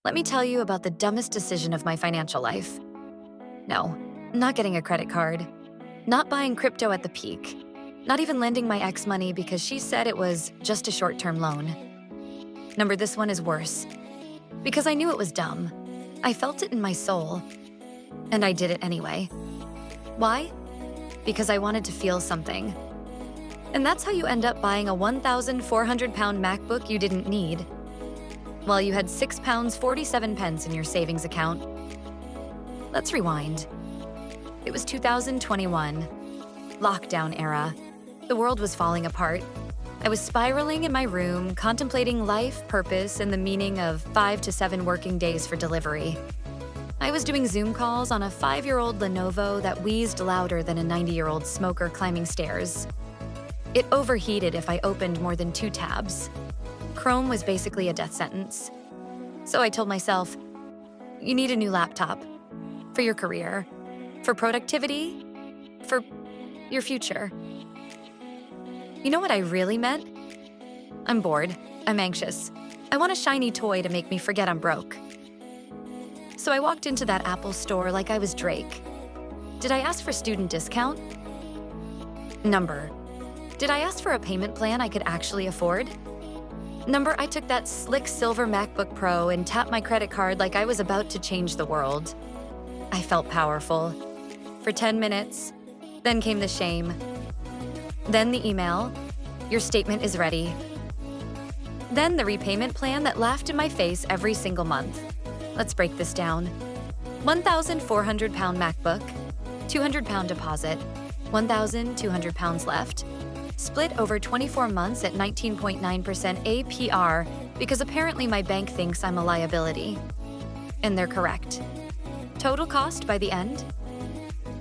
Let me tell you about the dumbest decision of my financial life. No, not getting a credit card. Not buying crypto at the peak. Not even lending my ex money because she said it was just a short-term loan. This one is worse. Because I knew it was dumb. I felt it in my soul. And I did it anyway. Why? Because I wanted to feel something. And that's how you end up buying a 1,400-pound MacBook you didn't need, while you had £6.47 in your savings account. Let's rewind. It was 2021, lockdown era. The world was falling apart. I was spiraling in my room, contemplating life, purpose, and the meaning of 5 to 7 working days for delivery. I was doing Zoom calls on a 5-year-old Lenovo that wheezed louder than a 90-year-old smoker climbing stairs. It overheated if I opened more than 2 tabs. Chrome was basically a death sentence. So I told myself, you need a new laptop. For your career. For productivity. For your future. You know what I really meant? I'm bored. I'm anxious. I want a shiny toy to make me forget I'm broke. So I walked into that Apple store like I was Drake. Did I ask for student discount? Number. Did I ask for a payment plan I could actually afford? Number, I took that slick silver MacBook Pro and tapped my credit card like I was about to change the world. I felt powerful. For 10 minutes. Then came the shame. Then the email. Your statement is ready. Then the repayment plan that laughed in my face every single month. Let's break this down. 1,400-pound MacBook, 200-pound deposit, 1,200 pounds left, split over 24 months at 19.9% APR because apparently my bank thinks I'm a liability. And they're correct. Total cost by the end?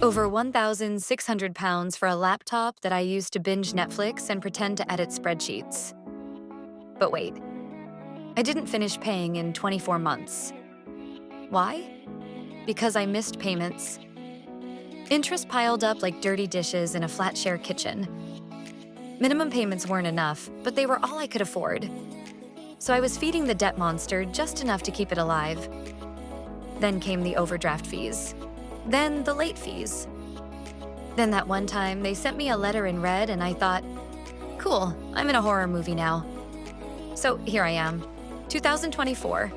Over 1,600 pounds for a laptop that I used to binge Netflix and pretend to edit spreadsheets. But wait, I didn't finish paying in 24 months. Why? Because I missed payments. Interest piled up like dirty dishes in a flat-share kitchen. Minimum payments weren't enough, but they were all I could afford. So I was feeding the debt monster just enough to keep it alive. Then came the overdraft fees. Then the late fees. Then that one time, they sent me a letter in red and I thought, cool, I'm in a horror movie now. So here I am, 2024,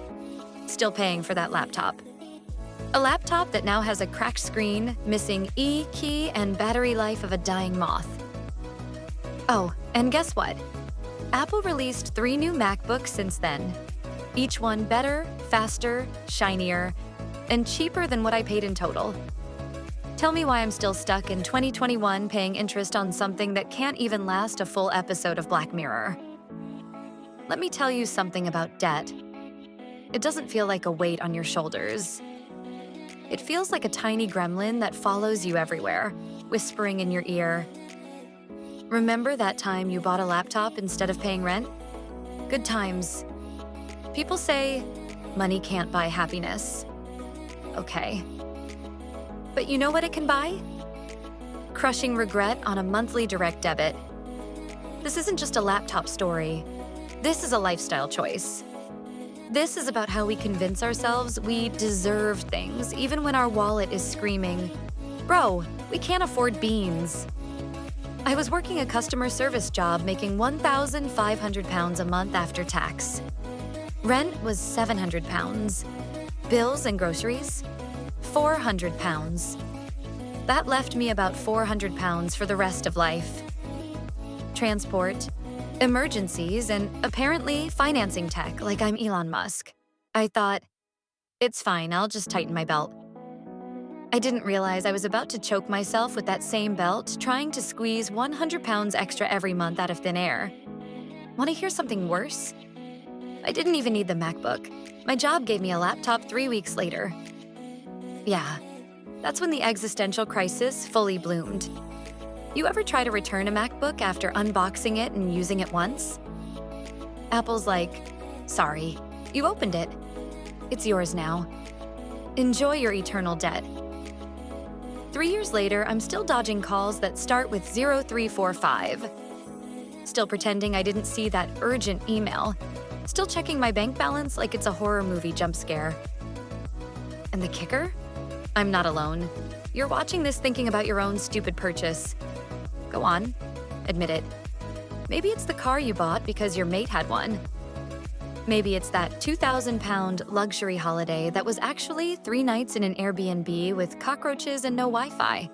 still paying for that laptop. A laptop that now has a cracked screen, missing E key, and battery life of a dying moth. Oh, and guess what? Apple released 3 new MacBooks since then. Each one better, faster, shinier, and cheaper than what I paid in total. Tell me why I'm still stuck in 2021 paying interest on something that can't even last a full episode of Black Mirror. Let me tell you something about debt. It doesn't feel like a weight on your shoulders. It feels like a tiny gremlin that follows you everywhere, whispering in your ear. Remember that time you bought a laptop instead of paying rent? Good times. People say, money can't buy happiness. Okay. But you know what it can buy? Crushing regret on a monthly direct debit. This isn't just a laptop story. This is a lifestyle choice. This is about how we convince ourselves we deserve things even when our wallet is screaming, bro, we can't afford beans. I was working a customer service job making 1,500 pounds a month after tax. Rent was 700 pounds. Bills and groceries, 400 pounds. That left me about 400 pounds for the rest of life. Transport, emergencies, and apparently financing tech like I'm Elon Musk. I thought, it's fine, I'll just tighten my belt. I didn't realize I was about to choke myself with that same belt, trying to squeeze 100 pounds extra every month out of thin air. Want to hear something worse? I didn't even need the MacBook. My job gave me a laptop 3 weeks later. Yeah, that's when the existential crisis fully bloomed. You ever try to return a MacBook after unboxing it and using it once? Apple's like, sorry, you opened it. It's yours now. Enjoy your eternal debt. 3 years later, I'm still dodging calls that start with 0345. Still pretending I didn't see that urgent email. Still checking my bank balance like it's a horror movie jump scare. And the kicker? I'm not alone. You're watching this thinking about your own stupid purchase. Go on, admit it. Maybe it's the car you bought because your mate had one. Maybe it's that 2,000-pound luxury holiday that was actually 3 nights in an Airbnb with cockroaches and no Wi-Fi.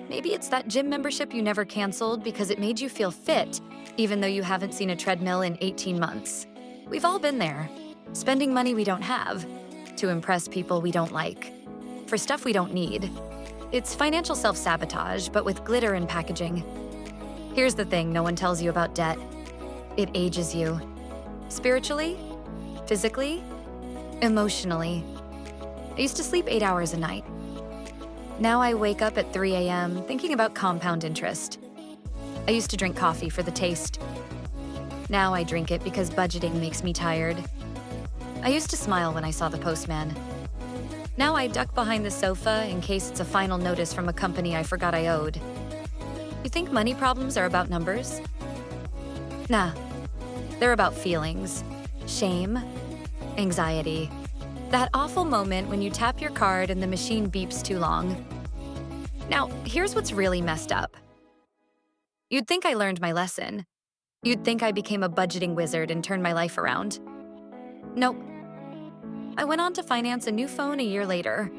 Maybe it's that gym membership you never canceled because it made you feel fit, even though you haven't seen a treadmill in 18 months. We've all been there, spending money we don't have, to impress people we don't like, for stuff we don't need. It's financial self-sabotage, but with glitter and packaging. Here's the thing no one tells you about debt. It ages you. Spiritually, physically, emotionally. I used to sleep 8 hours a night. Now I wake up at 3 a.m. thinking about compound interest. I used to drink coffee for the taste. Now I drink it because budgeting makes me tired. I used to smile when I saw the postman. Now I duck behind the sofa in case it's a final notice from a company I forgot I owed. You think money problems are about numbers? Nah, they're about feelings, shame, anxiety. That awful moment when you tap your card and the machine beeps too long. Now, here's what's really messed up. You'd think I learned my lesson. You'd think I became a budgeting wizard and turned my life around. Nope. I went on to finance a new phone a year later.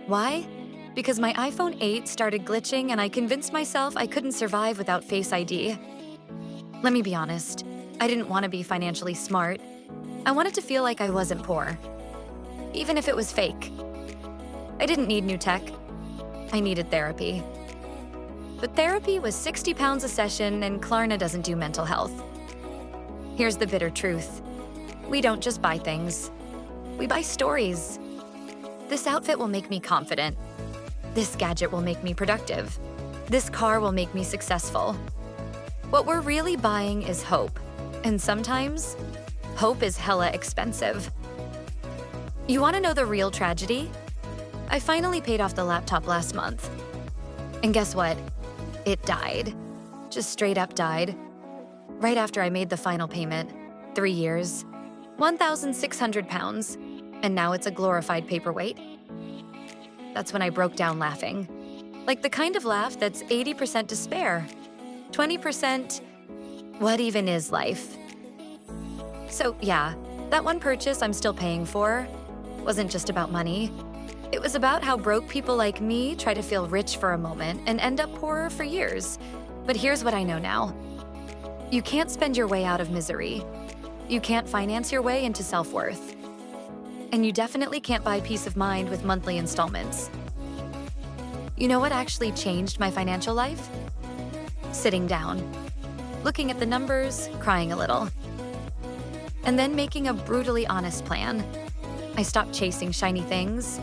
Why? Because my iPhone 8 started glitching and I convinced myself I couldn't survive without Face ID. Let me be honest, I didn't want to be financially smart. I wanted to feel like I wasn't poor, even if it was fake. I didn't need new tech. I needed therapy. But therapy was 60 pounds a session and Klarna doesn't do mental health. Here's the bitter truth. We don't just buy things. We buy stories. This outfit will make me confident. This gadget will make me productive. This car will make me successful. What we're really buying is hope. And sometimes, hope is hella expensive. You want to know the real tragedy? I finally paid off the laptop last month. And guess what? It died. Just straight up died. Right after I made the final payment. 3 years. 1,600 pounds. And now it's a glorified paperweight. That's when I broke down laughing. Like the kind of laugh that's 80% despair. 20%, what even is life? So yeah, that one purchase I'm still paying for wasn't just about money. It was about how broke people like me try to feel rich for a moment and end up poorer for years. But here's what I know now. You can't spend your way out of misery. You can't finance your way into self-worth. And you definitely can't buy peace of mind with monthly installments. You know what actually changed my financial life? Sitting down, looking at the numbers, crying a little, and then making a brutally honest plan. I stopped chasing shiny things.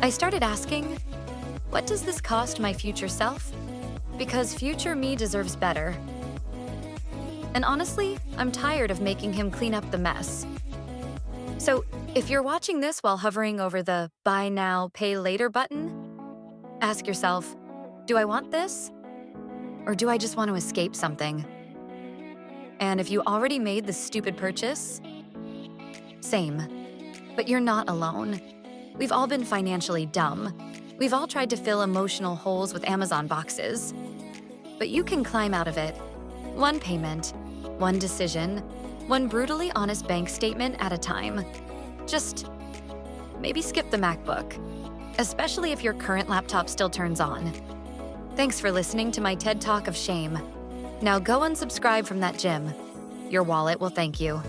I started asking, what does this cost my future self? Because future me deserves better. And honestly, I'm tired of making him clean up the mess. So if you're watching this while hovering over the buy now, pay later button, ask yourself, do I want this? Or do I just want to escape something? And if you already made the stupid purchase, same. But you're not alone. We've all been financially dumb. We've all tried to fill emotional holes with Amazon boxes. But you can climb out of it. One payment, one decision, one brutally honest bank statement at a time. Just maybe skip the MacBook, especially if your current laptop still turns on. Thanks for listening to my TED Talk of shame. Now go unsubscribe from that gym. Your wallet will thank you.